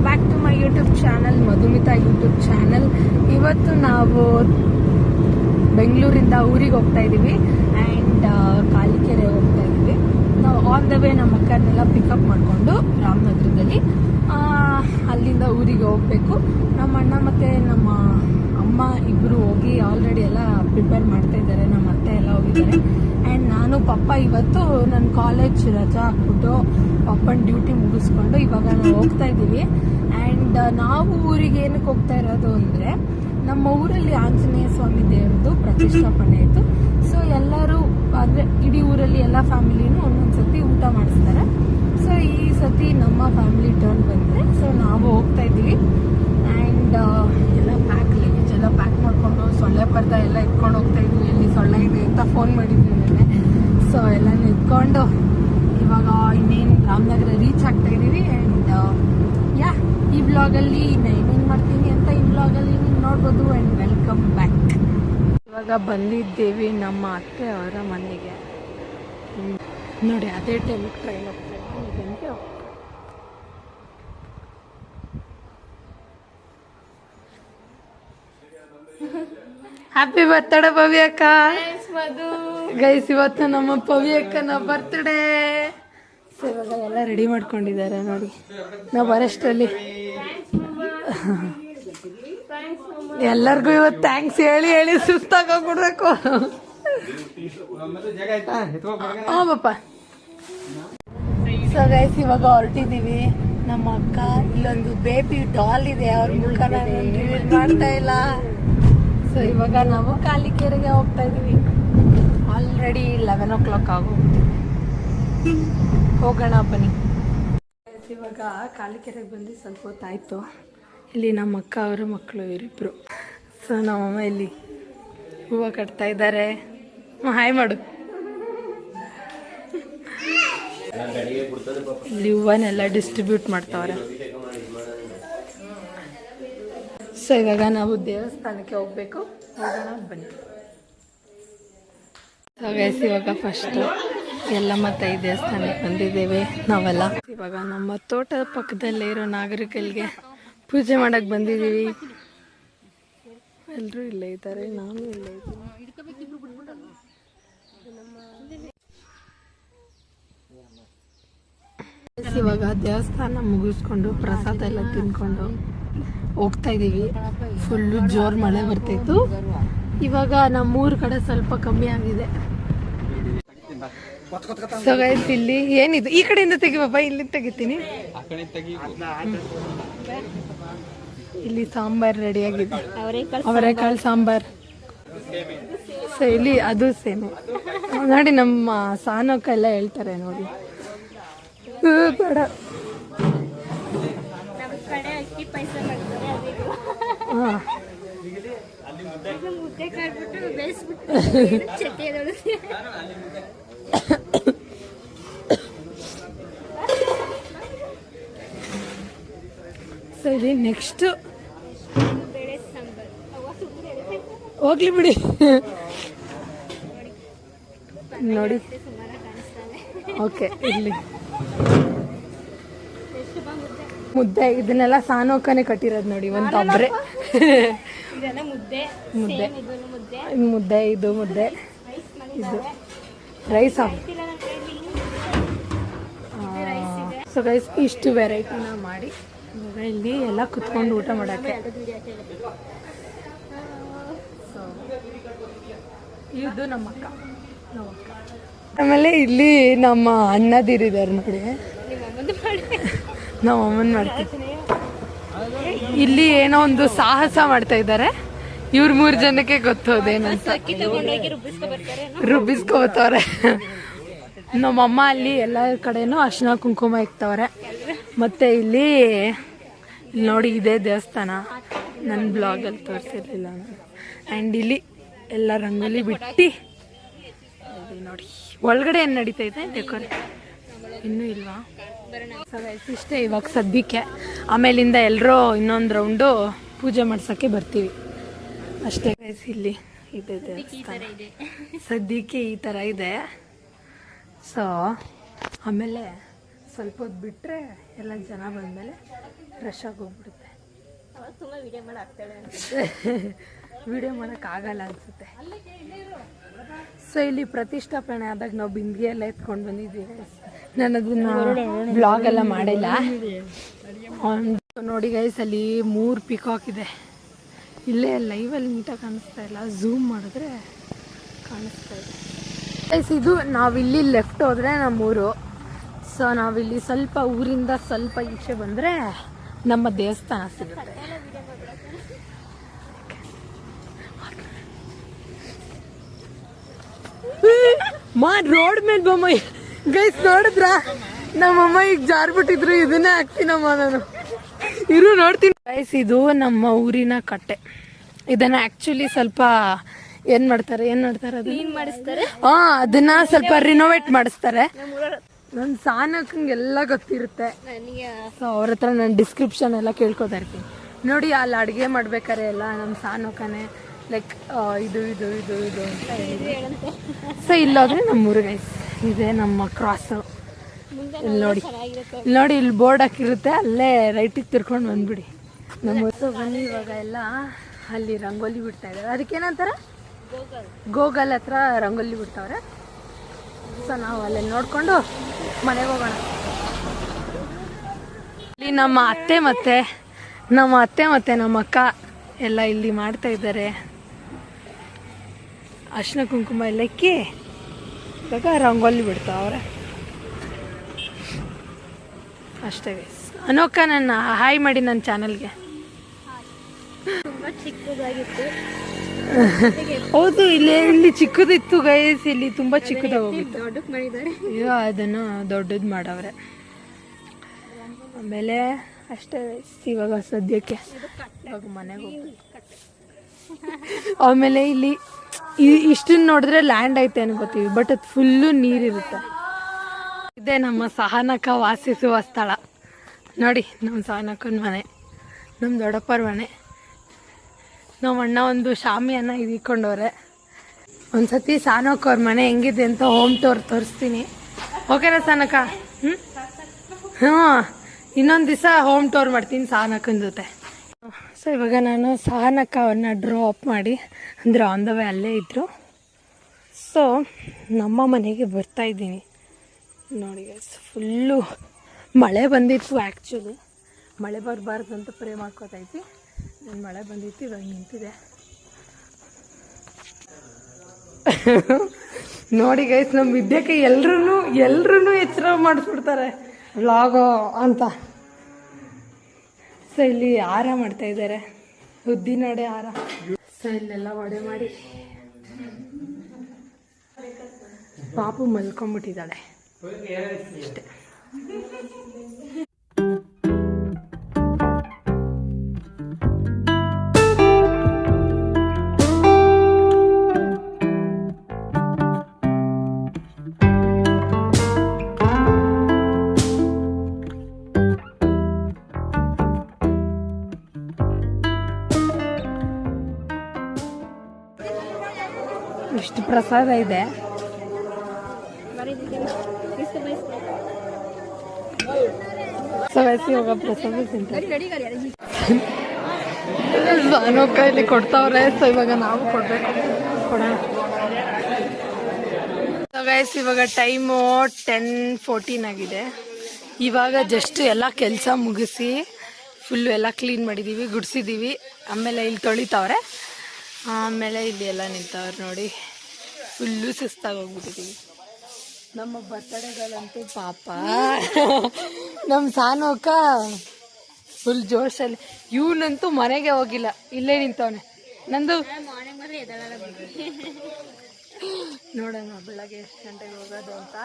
Back to my YouTube channel, Madhumita YouTube channel. ಇವತ್ತು ನಾವು ಬೆಂಗಳೂರಿಂದ ಊರಿಗೆ ಹೋಗ್ತಾ ಇದ್ದೀವಿ ಆ್ಯಂಡ್ ಕಾಲಿಕೆರೆ ಹೋಗ್ತಾ ಇದ್ದೀವಿ. ನಾವು ಆನ್ ದ ವೇ ನಮ್ಮ ಅಕ್ಕನ್ನೆಲ್ಲ ಪಿಕಪ್ ಮಾಡಿಕೊಂಡು ರಾಮನಗರದಲ್ಲಿ ಅಲ್ಲಿಂದ ಊರಿಗೆ ಹೋಗಬೇಕು. ನಮ್ಮ ಅಣ್ಣ ಮತ್ತು ನಮ್ಮ ಅಮ್ಮ ಇಬ್ಬರು ಹೋಗಿ ಆಲ್ರೆಡಿ ಎಲ್ಲ ಪ್ರಿಪೇರ್ ಮಾಡ್ತಾ ಇದ್ದಾರೆ. ನಮ್ಮ ಅತ್ತೆ ಎಲ್ಲ ಹೋಗಿದ್ದಾರೆ ಆ್ಯಂಡ್ ನಾನು ಪಪ್ಪ ಇವತ್ತು ನನ್ನ ಕಾಲೇಜ್ ರಜಾ ಹಾಕ್ಬಿಟ್ಟು ಪಪ್ಪನ ಡ್ಯೂಟಿ ಮುಗಿಸ್ಕೊಂಡು ಇವಾಗ ನಾವು ಹೋಗ್ತಾ ಇದ್ದೀವಿ. ಆ್ಯಂಡ್ ನಾವು ಊರಿಗೆ ಏನಕ್ಕೆ ಹೋಗ್ತಾ ಇರೋದು ಅಂದರೆ, ನಮ್ಮ ಊರಲ್ಲಿ ಆಂಜನೇಯ ಸ್ವಾಮಿ ದೇವ್ರದ್ದು ಪ್ರತಿಷ್ಠಾಪನೆ ಆಯಿತು. ಸೊ ಎಲ್ಲರೂ ಅಂದರೆ ಇಡೀ ಊರಲ್ಲಿ ಎಲ್ಲ ಫ್ಯಾಮಿಲಿನೂ ಒಂದೊಂದು ಸತಿ ಊಟ ಮಾಡಿಸ್ತಾರೆ. ಸೊ ಈ ಸತಿ ನಮ್ಮ ಫ್ಯಾಮಿಲಿ ಟರ್ನ್ ಬಂದರೆ ಸೊ ನಾವು ಹೋಗ್ತಾ ಇದ್ದೀವಿ. ಆ್ಯಂಡ್ ಎಲ್ಲ ಲಗೇಜ್ ಎಲ್ಲ ಪ್ಯಾಕ್ ಮಾಡಿಕೊಂಡು ಸೊಳ್ಳೆ ಪರ್ದ ಎಲ್ಲ ಇಟ್ಕೊಂಡು ಹೋಗ್ತಾ ಇದ್ವಿ. ಎಲ್ಲಿ ಸೊಳ್ಳೆ ಇದೆ ಅಂತ ಫೋನ್ ಮಾಡಿದ್ವಿ ನೆನ್ನೆ. ಸೊ ಎಲ್ಲನೂ ಇಟ್ಕೊಂಡು ಇವಾಗ ಇನ್ನೇನು ರಾಮನಗರ ರೀಚ್ ಆಗ್ತಾ ಇದ್ದೀವಿ. ಆ್ಯಂಡ್ ಈ ವ್ಲಾಗಲ್ಲಿ ಏನೇನು ಮಾಡ್ತೀನಿ ಅಂತ ಈ ವ್ಲಾಗಲ್ಲಿ ನೀವು ನೋಡ್ಬೋದು. And welcome back. ಇವಾಗ ಬಂದಿದ್ದೇವೆ ನಮ್ಮ ಅತ್ತೆ ಅವರ ಮನೆಗೆ. ನೋಡಿ ಅದೇ ಟೈಮಿಗೆ ಟ್ರೈನ್ ಹೋಗ್ತಾ ಇದ್ದೀವಿ. ಹ್ಯಾಪಿ ಬರ್ತಡೇ ಪವಿ ಅಕ್ಕ. ಗೈಸ್ ಇವತ್ತು ನಮ್ಮ ಪವಿ ಅಕ್ಕನ ಬರ್ತ್ಡೇ. ಸೊ ಇವಾಗ ಎಲ್ಲ ರೆಡಿ ಮಾಡ್ಕೊಂಡಿದ್ದಾರೆ ನೋಡಿ. ನಾವು ಬರೋಷ್ಟರಲ್ಲಿ ಎಲ್ಲರಿಗೂ ಇವತ್ತು ಥ್ಯಾಂಕ್ಸ್ ಹೇಳಿ ಹೇಳಿ ಸುಸ್ತಾಗೋಗ್ಬಿಡ್ಬೇಕು. ಹಾಂ ಪಪ್ಪ. ಸೊ ಗೈಸ್ ಇವಾಗ ಹೊರಟಿದ್ದೀವಿ. ನಮ್ಮ ಅಕ್ಕ ಇಲ್ಲೊಂದು ಬೇಬಿ ಡಾಲ್ ಇದೆ, ಅವ್ರ ಮೂಲಕ ನಾನು ರಿವೀಲ್ ಮಾಡ್ತಾ ಇಲ್ಲ. ಸೊ ಇವಾಗ ನಾವು ಕಾಲಿಕೆರೆಗೆ ಹೋಗ್ತಾ ಇದ್ದೀವಿ. Already 11 o'clock ಆಗೋಗ್ತೀವಿ. ಹೋಗೋಣ ಬನ್ನಿ. ಇವಾಗ ಕಾಲಿಕೆರೆಗೆ ಬಂದು ಸ್ವಲ್ಪ ಹೊತ್ತಾಯಿತು. ಇಲ್ಲಿ ನಮ್ಮ ಅಕ್ಕ ಅವರ ಮಕ್ಕಳು ಇವರಿಬ್ಬರು. ಸೊ ನಮ್ಮಮ್ಮ ಇಲ್ಲಿ ಹೂವು ಕಟ್ತಾ ಇದ್ದಾರೆ. ಹಾಯ್ ಮಾಡು. ಇಲ್ಲಿ ಹೂವನ್ನೆಲ್ಲ ಡಿಸ್ಟ್ರಿಬ್ಯೂಟ್ ಮಾಡ್ತಾವ್ರೆ. ಸೊ ಇವಾಗ ನಾವು ದೇವಸ್ಥಾನಕ್ಕೆ ಹೋಗ್ಬೇಕು. ಹೋಗೋಣ ಬನ್ನಿ. ಗೈಸ್ ಇವಾಗ ಫಸ್ಟ್ ಎಲ್ಲಮ್ಮ ತಾಯಿ ದೇವಸ್ಥಾನಕ್ಕೆ ಬಂದಿದ್ದೇವೆ ನಾವೆಲ್ಲ. ಇವಾಗ ನಮ್ಮ ತೋಟದ ಪಕ್ಕದಲ್ಲೇ ಇರೋ ನಾಗರಿಕರಿಗೆ ಪೂಜೆ ಮಾಡಕ್ಕೆ ಬಂದಿದ್ದೀವಿ. ಎಲ್ಲರೂ ಇಲ್ಲೇ ಇದ್ದಾರೆ, ನಾನು ಇಲ್ಲೇ ಇದ್ದೀನಿ. ಇವಾಗ ದೇವಸ್ಥಾನ ಮುಗಿಸ್ಕೊಂಡು ಪ್ರಸಾದ ಎಲ್ಲ ತಿನ್ಕೊಂಡು ಹೋಗ್ತಾ ಇದ್ದೀವಿ. ಫುಲ್ಲು ಜೋರು ಮಳೆ ಬರ್ತಾಯಿತ್ತು. ಇವಾಗ ನಮ್ಮೂರ ಕಡೆ ಸ್ವಲ್ಪ ಕಮ್ಮಿ ಆಗಿದೆ. ಸೊ ಗೈಸ್ ಇಲ್ಲಿ ಏನಿದು, ಈ ಕಡೆಯಿಂದ ತೆಗಿಬಪ್ಪ, ಇಲ್ಲಿ ತೆಗಿತೀನಿ. ಇಲ್ಲಿ ಸಾಂಬಾರ್ ರೆಡಿ ಆಗಿದೆ, ಅವರೆಕಾಳು ಸಾಂಬಾರ್. ಸೊ ಇಲ್ಲಿ ಅದು ಸೇಮೆ ನೋಡಿ. ನಮ್ಮ ಸಾನಕ್ಕೆಲ್ಲ ಹೇಳ್ತಾರೆ ನೋಡಿ. ಬೇಡ ಹಾಂ ಸೊ ಇಲ್ಲಿ ನೆಕ್ಸ್ಟ್ ಹೋಗ್ಲಿ ಬಿಡಿ ನೋಡಿ. ಓಕೆ ಇಲ್ಲಿ ಮುದ್ದೆ, ಇದನ್ನೆಲ್ಲ ಸಾನೋಕನೆ ಕಟ್ಟಿರೋದು ನೋಡಿ. ಒಂದು ಒಬ್ಬರೇ ಮುದ್ದೆ, ಮುದ್ದೆ, ಇದು ಮುದ್ದೆ, ಇದು ರೈಸ್. ಸೊ ಗೈಸ್ ಇಷ್ಟು ವೆರೈಟಿನ ಮಾಡಿ ಇವಾಗ ಇಲ್ಲಿ ಎಲ್ಲ ಕುತ್ಕೊಂಡು ಊಟ ಮಾಡೋಕ್ಕೆ. ಸೊ ಇದು ನಮ್ಮ ಅಕ್ಕ. ಆಮೇಲೆ ಇಲ್ಲಿ ನಮ್ಮ ಅಣ್ಣದಿರಿದ್ದಾರೆ ನೋಡಿ. ನಮ್ಮ ಅಮ್ಮನ ಮಾಡ್ತೀವಿ. ಇಲ್ಲಿ ಏನೋ ಒಂದು ಸಾಹಸ ಮಾಡ್ತಾ ಇದ್ದಾರೆ. ಇವ್ರು 3 ಜನಕ್ಕೆ ಗೊತ್ತೋದೇನಂತ ರುಬ್ಬಿಸ್ಕೊಬತ್ತವ್ರೆ. ನಮ್ಮಮ್ಮ ಅಲ್ಲಿ ಎಲ್ಲ ಕಡೆನೂ ಅರ್ಶಿನ ಕುಂಕುಮ ಇಕ್ತವ್ರೆ. ಮತ್ತು ಇಲ್ಲಿ ನೋಡಿ ಇದೇ ದೇವಸ್ಥಾನ, ನನ್ನ ಬ್ಲಾಗಲ್ಲಿ ತೋರಿಸಿರ್ಲಿಲ್ಲ ನಾನು. ಆ್ಯಂಡ್ ಇಲ್ಲಿ ಎಲ್ಲ ರಂಗೋಲಿ ಬಿಟ್ಟು ನೋಡಿ ಒಳಗಡೆ ಏನು ನಡೀತೈತೆ ಡೆಕೋರೇಟ್ ಇನ್ನೂ ಇಲ್ವಾ. ಇಷ್ಟೇ ಇವಾಗ ಸದ್ಯಕ್ಕೆ. ಆಮೇಲಿಂದ ಎಲ್ಲರೂ ಇನ್ನೊಂದು ರೌಂಡು ಪೂಜೆ ಮಾಡ್ಸೋಕ್ಕೆ ಬರ್ತೀವಿ ಅಷ್ಟೇ. ಇಲ್ಲಿ ಇದೆ ದೇವಸ್ಥಾನ ಸದ್ಯಕ್ಕೆ ಈ ಥರ ಇದೆ. ಸೊ ಆಮೇಲೆ ಸ್ವಲ್ಪ ಹೊತ್ತು ಬಿಟ್ಟರೆ ಎಲ್ಲ ಜನ ಬಂದಮೇಲೆ ಫ್ರೆಶ್ ಆಗಿ ಹೋಗ್ಬಿಡುತ್ತೆ. ತುಂಬ ವಿಡಿಯೋ ಮಾಡಿ ಆಗ್ತಾಳೆ ವಿಡಿಯೋ ಮಾಡೋಕ್ಕಾಗಲ್ಲ ಅನಿಸುತ್ತೆ. ಸೊ ಇಲ್ಲಿ ಪ್ರತಿಷ್ಠಾಪನೆ ಆದಾಗ ನಾವು ಬಿಂದಿಗೆ ಎಲ್ಲ ಎತ್ಕೊಂಡು ಬಂದಿದ್ದೀವಿ. ನಾನು ಅದನ್ನು ಬ್ಲಾಗ್ ಎಲ್ಲ ಮಾಡಿಲ್ಲ. ನೋಡಿ ಗೈಸ್, ಅಲ್ಲಿ 3 ಪಿಕಾಕ್ ಇದೆ. ಇಲ್ಲೇ ಲೈವಲ್ಲಿ ನೀಟಾಗಿ ಕಾಣಿಸ್ತಾ ಇಲ್ಲ, ಝೂಮ್ ಮಾಡಿದ್ರೆ ಕಾಣಿಸ್ತಾ ಇದೆ ಗೈಸ್. ಇದು ನಾವಿಲ್ಲಿ ಲೆಫ್ಟ್ ಹೋದರೆ ನಮ್ಮೂರು. ಸೊ ನಾವಿಲ್ಲಿ ಸ್ವಲ್ಪ ಊರಿಂದ ಸ್ವಲ್ಪ ಈಚೆ ಬಂದರೆ ನಮ್ಮ ದೇವಸ್ಥಾನ ಸಿಗುತ್ತೆ. ರೋಡ್ ಮೇಲೆ ಬೊಮ್ಮ ಗೈಸ್ ನೋಡಿದ್ರ, ನಮ್ಮಮ್ಮ ಈಗ ಜಾರ್ಬಿಟ್ಟಿದ್ರು. ಇದನ್ನೇ ಹಾಕ್ತೀನಮ್ಮ ನಾನು, ಇರು ನೋಡ್ತೀನಿ ಗೈಸ್. ಇದು ನಮ್ಮ ಊರಿನ ಕಟ್ಟೆ. ಇದನ್ನ ಆಕ್ಚುಲಿ ಸ್ವಲ್ಪ ಏನ್ ಮಾಡ್ತಾರೆ ಮಾಡಿಸ್ತಾರೆ. ಅದನ್ನ ಸ್ವಲ್ಪ ರಿನೋವೇಟ್ ಮಾಡಿಸ್ತಾರೆ. ನನ್ನ ಸಾನಕ್ಕಂಗೆಲ್ಲ ಗೊತ್ತಿರುತ್ತೆ. ಸೊ ಅವ್ರ ಹತ್ರ ನಾನು ಡಿಸ್ಕ್ರಿಪ್ಷನ್ ಎಲ್ಲ ಕೇಳ್ಕೊತಾ ಇರ್ತೀನಿ. ನೋಡಿ ಅಲ್ಲಿ ಅಡುಗೆ ಮಾಡ್ಬೇಕಾರೆ ಎಲ್ಲ ನಮ್ಮ ಸಾನಕ್ಕನೇ ಲೈಕ್ ಇದು ಇದು ಇದು ಇದು ಅಂತ ಹೇಳಿ. ಸೊ ಇಲ್ಲೋದ್ರೆ ನಮ್ಮೂರು ಗೈಸ್, ಇದೆ ನಮ್ಮ ಕ್ರಾಸು. ಇಲ್ಲಿ ನೋಡಿ ಇಲ್ಲಿ ಬೋರ್ಡ್ ಹಾಕಿರುತ್ತೆ, ಅಲ್ಲೇ ರೈಟಿಗೆ ತಿರ್ಕೊಂಡು ಬಂದ್ಬಿಡಿ. ನಮ್ಮ ಹೊತ್ತು ಬನ್ನಿ. ಇವಾಗ ಎಲ್ಲ ಅಲ್ಲಿ ರಂಗೋಲಿ ಬಿಡ್ತಾ ಇದ್ದಾರೆ. ಅದಕ್ಕೇನಂತಾರೆ, ಗೋಗಲ್ ಹತ್ರ ರಂಗೋಲಿ ಬಿಡ್ತಾವ್ರೆ. ಸೊ ನಾವು ಅಲ್ಲೇ ನೋಡಿಕೊಂಡು ಮನೆಗೆ ಹೋಗೋಣ. ಇಲ್ಲಿ ನಮ್ಮ ಅತ್ತೆ ಮತ್ತೆ ನಮ್ಮ ಅಕ್ಕ ಎಲ್ಲ ಇಲ್ಲಿ ಮಾಡ್ತಾ ಇದ್ದಾರೆ. ಅರ್ಶಿನ ಕುಂಕುಮ ಎಲ್ಲ ಇಕ್ಕಿ ಇವಾಗ ರಂಗೋಲಿ ಬಿಡ್ತಾವ್ರೆ ಅಷ್ಟೇ ಗೈಸ್. ಅನೋಕ ನನ್ನ ಹಾಯ್ ಮಾಡಿ ನನ್ನ ಚಾನಲ್ಗೆ. ತುಂಬಾ ಚಿಕ್ಕದಾಗಿತ್ತು. ಹೌದು, ಇಲ್ಲಿ ಚಿಕ್ಕದಿತ್ತು ಗೈಸ್, ಇಲ್ಲಿ ತುಂಬಾ ಚಿಕ್ಕದಾಗೋಗಿತ್ತು. ದೊಡ್ಡಕ್ಕೆ ಮಾಡಿದ್ದಾರೆ. ಈಗ ಅದನ್ನು ದೊಡ್ಡದು ಮಾಡವ್ರೆ. ಆಮೇಲೆ ಅಷ್ಟೇ ಇವಾಗ ಸದ್ಯಕ್ಕೆ ಇವಾಗ ಮನೆಗೆ ಹೋಗಿ. ಆಮೇಲೆ ಇಲ್ಲಿ ಇಷ್ಟನ್ನ ನೋಡಿದ್ರೆ ಲ್ಯಾಂಡ್ ಐತೆ ಅನ್ಕೋತೀವಿ, ಬಟ್ ಅದು ಫುಲ್ಲು ನೀರಿರುತ್ತೆ. ಇದೇ ನಮ್ಮ ಸಹನಕ್ಕ ವಾಸಿಸುವ ಸ್ಥಳ. ನೋಡಿ, ನಮ್ಮ ಸಹನಕ್ಕನ ಮನೆ, ನಮ್ಮ ದೊಡ್ಡಪ್ಪರ ಮನೆ. ನಮ್ಮ ಅಣ್ಣ ಒಂದು ಶಾಮಿಯಾನ ಇಟ್ಕೊಂಡವ್ರೆ. ಒಂದ್ಸತಿ ಸಾನಕ್ಕ ಅವ್ರ ಮನೆ ಹೆಂಗಿದೆ ಅಂತ ಹೋಮ್ ಟೂರ್ ತೋರಿಸ್ತೀನಿ. ಓಕೆನಾ ಸಾನಕ್ಕ? ಇನ್ನೊಂದು ದಿವಸ ಹೋಮ್ ಟೂರ್ ಮಾಡ್ತೀನಿ ಸಾನಕ್ಕನ ಜೊತೆ. ಸೊ ಇವಾಗ ನಾನು ಸಹನಕ್ಕ ಅವ್ರನ್ನ ಡ್ರಾಪ್ ಮಾಡಿ, ಅಂದರೆ ಆನ್ ದ ವೇ ಅಲ್ಲೇ ಇದ್ದರು. ಸೊ ನಮ್ಮ ಮನೆಗೆ ಬರ್ತಾ ಇದ್ದೀನಿ. ನೋಡಿ ಗೈಸ್, ಫುಲ್ಲು ಮಳೆ ಬಂದಿತ್ತು. ಆ್ಯಕ್ಚುಲಿ ಮಳೆ ಬರಬಾರ್ದು ಅಂತ ಪ್ರೇ ಮಾಡ್ಕೋತೈತಿ. ಮಳೆ ಬಂದಿತ್ತು, ಇವಾಗ ನಿಂತಿದೆ. ನೋಡಿ ಗೈಸ್, ನಮ್ಮ ವಿದ್ಯೆಗೆ ಎಲ್ರೂ ಎಚ್ಚರ ಮಾಡಿಸ್ಬಿಡ್ತಾರೆ ವ್ಲಾಗೋ ಅಂತ. ಸೊ ಇಲ್ಲಿ ಹಾರ ಮಾಡ್ತಾ ಇದ್ದಾರೆ, ಉದ್ದಿನ ವಡೆ ಹಾರ. ಸೊ ಇಲ್ಲೆಲ್ಲ ವಡೆ ಮಾಡಿ ಪಾಪು ಮಲ್ಕೊಂಡ್ಬಿಟ್ಟಿದ್ದಾಳೆ ಅಷ್ಟೇ. ಇಷ್ಟು ಪ್ರಸಾದ ಇದೆ. ಇವಾಗ ಪ್ರಸಾದ ತಿಂತಾರೆ. ಅನೋಕ ಇಲ್ಲಿ ಕೊಡ್ತಾವ್ರೆ. ಸೊ ಇವಾಗ ನಾವು ಕೊಡಬೇಕು, ಕೊಡೋಣ. ಸೊ ಗೈಸ್, ಇವಾಗ ಟೈಮು 10:14 ಆಗಿದೆ. ಇವಾಗ ಜಸ್ಟ್ ಎಲ್ಲ ಕೆಲಸ ಮುಗಿಸಿ ಫುಲ್ಲು ಎಲ್ಲ ಕ್ಲೀನ್ ಮಾಡಿದ್ದೀವಿ, ಗುಡಿಸಿದ್ದೀವಿ. ಆಮೇಲೆ ಇಲ್ಲಿ ತೊಳಿತಾವ್ರೆ. ಆಮೇಲೆ ಇಲ್ಲಿ ಎಲ್ಲ ನಿಂತವ್ರು ನೋಡಿ, ಫುಲ್ಲು ಸುಸ್ತಾಗಿ ಹೋಗ್ಬಿಟ್ಟಿದ್ದೀವಿ. ನಮ್ಮ ಬರ್ತಡೆಗಳಂತೂ ಪಾಪ ನಮ್ಮ ಸಾನೋಕ ಫುಲ್ ಜೋಶಲ್ಲಿ. ಇವನಂತೂ ಮನೆಗೆ ಹೋಗಿಲ್ಲ, ಇಲ್ಲೇ ನಿಂತವನೆ. ನಂದು ನೋಡೋಣ ಬೆಳಗ್ಗೆ ಎಷ್ಟು ಗಂಟೆಗೆ ಹೋಗೋದು ಅಂತ.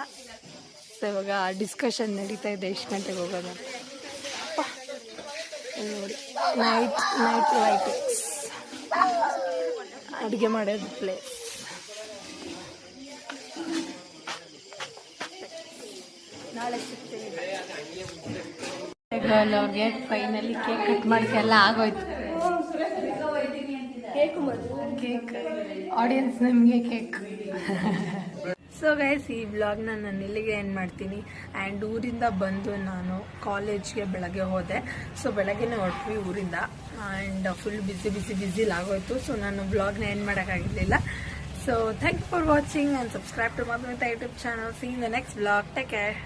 ಸೊ ಇವಾಗ ಡಿಸ್ಕಷನ್ ನಡೀತಾ ಇದೆ, ಎಷ್ಟು ಗಂಟೆಗೆ ಹೋಗೋದು ಅಂತ. ನೋಡಿ, ನೈಟ್ ಲೈಟಿಂಗ್ಸ್, ಅಡುಗೆ ಮಾಡೋದು ಪ್ಲೇಸ್. ನಾಳೆ ಸಿಗ್ತೀವಿ. ಅವ್ರಿಗೆ ಫೈನಲಿ ಕೇಕ್ ಕಟ್ ಮಾಡಿಸಿ ಎಲ್ಲ ಆಗೋಯ್ತು. ಕೇಕ್ ಆಡಿಯನ್ಸ್ ನಮಗೆ ಕೇಕ್. ಸೊ ಗೈಸ್, ಈ ವ್ಲಾಗ್ನ ನಾನು ಇಲ್ಲಿಗೆ ಏನು ಮಾಡ್ತೀನಿ. ಆ್ಯಂಡ್ ಊರಿಂದ ಬಂದು ನಾನು ಕಾಲೇಜ್ಗೆ ಬೆಳಗ್ಗೆ ಹೋದೆ. ಸೊ ಬೆಳಗ್ಗೆನೇ ಹೊರಟ್ವಿ ಊರಿಂದ. ಆ್ಯಂಡ್ ಫುಲ್ ಬಿಸಿ ಆಗೋಯ್ತು. ಸೊ ನಾನು ವ್ಲಾಗ್ನ ಏನು ಮಾಡೋಕ್ಕಾಗಿರಲಿಲ್ಲ. So thank you for watching and subscribe to Madhumita YouTube channel. See in the next vlog. Take care.